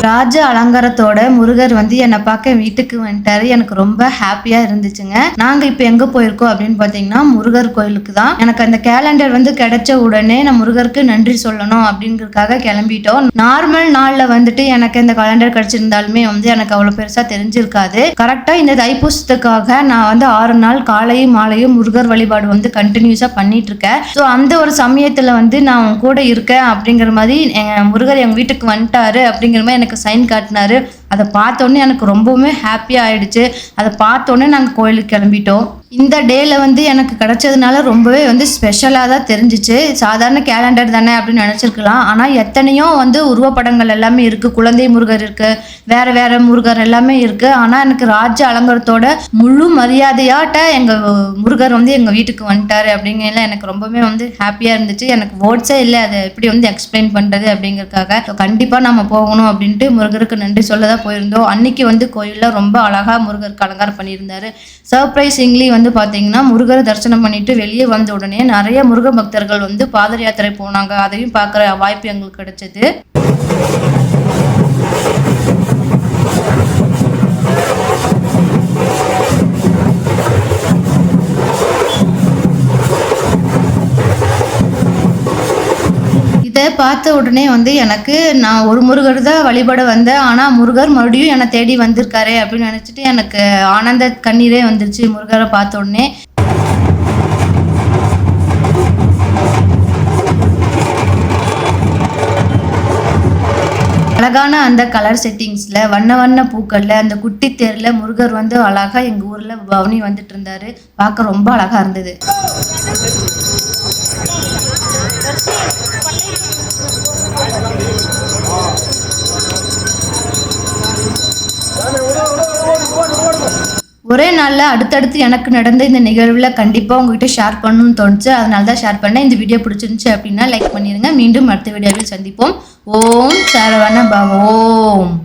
ராஜ அலங்காரத்தோட முருகர் வந்து என்னை பார்க்க வீட்டுக்கு வந்துட்டாரு. எனக்கு ரொம்ப ஹாப்பியா இருந்துச்சுங்க. நாங்க இப்ப எங்க போயிருக்கோம் அப்படின்னு பாத்தீங்கன்னா முருகர் கோயிலுக்கு தான். எனக்கு அந்த கேலண்டர் வந்து கிடைச்ச உடனே நான் முருகருக்கு நன்றி சொல்லணும் அப்படிங்கிறதுக்காக கிளம்பிட்டோம். நார்மல் நாள்ல வந்துட்டு எனக்கு இந்த கேலண்டர் கிடைச்சிருந்தாலுமே வந்து எனக்கு அவ்வளவு பெருசா தெரிஞ்சிருக்காது. கரெக்டா இந்த தைப்பூசத்துக்காக நான் வந்து 6 நாள் காலையும் மாலையும் முருகர் வழிபாடு வந்து கண்டினியூஸா பண்ணிட்டு இருக்கேன். ஸோ அந்த ஒரு சமயத்துல வந்து நான் உன் கூட இருக்கேன் அப்படிங்கிற மாதிரி முருகர் எங்க வீட்டுக்கு வந்துட்டாரு அப்படிங்கிற மாதிரி எனக்கு சைன் காட்டினாரு. அதை பார்த்தோன்னே எனக்கு ரொம்பவுமே ஹாப்பியாக ஆயிடுச்சு. அதை பார்த்தோன்னே நாங்கள் கோயிலுக்கு கிளம்பிட்டோம். இந்த டேல வந்து எனக்கு கிடைச்சதுனால ரொம்பவே வந்து ஸ்பெஷலாக தான் தெரிஞ்சிச்சு. சாதாரண கேலண்டர் தானே அப்படின்னு நினச்சிருக்கலாம். ஆனால் எத்தனையோ வந்து உருவப்படங்கள் எல்லாமே இருக்குது. குழந்தை முருகர் இருக்குது, வேறு வேறு முருகர் எல்லாமே இருக்குது. ஆனால் எனக்கு ராஜ அலங்காரத்தோட முழு மரியாதையாட்ட எங்கள் முருகர் வந்து எங்கள் வீட்டுக்கு வந்துட்டாரு அப்படிங்கிறதுல எனக்கு ரொம்பவே வந்து ஹாப்பியாக இருந்துச்சு. எனக்கு வேர்ட்ஸே இல்லை அதை எப்படி வந்து எக்ஸ்பிளைன் பண்ணுறது அப்படிங்கிறதுக்காக. ஸோ கண்டிப்பாக நம்ம போகணும் அப்படின்ட்டு முருகருக்கு நன்றி சொல்ல தான் போயிருந்தோம். அன்னைக்கு வந்து கோயிலில் ரொம்ப அழகாக முருகருக்கு அலங்காரம் பண்ணியிருந்தாரு. சர்ப்ரைசிங்லி வந்து பார்த்தீங்கன்னா முருகரை தரிசனம் பண்ணிட்டு வெளியே வந்த உடனே நிறைய முருக பக்தர்கள் வந்து பாத யாத்திரை போனாங்க. அதையும் பார்க்குற வாய்ப்பு எங்களுக்கு கிடைச்சது. இதை பார்த்த உடனே வந்து எனக்கு நான் ஒரு முருகர் தான் வழிபட வந்தேன். ஆனால் முருகர் மறுபடியும் என்னை தேடி வந்திருக்காரு அப்படின்னு நினச்சிட்டு எனக்கு ஆனந்த கண்ணீரே வந்துருச்சு முருகரை பார்த்த உடனே. அழகான அந்த கலர் செட்டிங்ஸில் வண்ண வண்ண பூக்களில் அந்த குட்டி தேரில் முருகர் வந்து அழகாக எங்கள் ஊரில் பவனி வந்துட்டு இருந்தார். பார்க்க ரொம்ப அழகாக இருந்தது. ஒரே நாளில் அடுத்தடுத்து எனக்கு நடந்த இந்த நிகழ்வில் கண்டிப்பாக உங்ககிட்ட ஷேர் பண்ணணும்னு தோணுச்சு. அதனால தான் ஷேர் பண்ணேன். இந்த வீடியோ பிடிச்சிருந்துச்சு அப்படின்னா லைக் பண்ணிடுங்க. மீண்டும் அடுத்த வீடியோவில் சந்திப்போம். ஓம் சரவண பவ. ஓம்.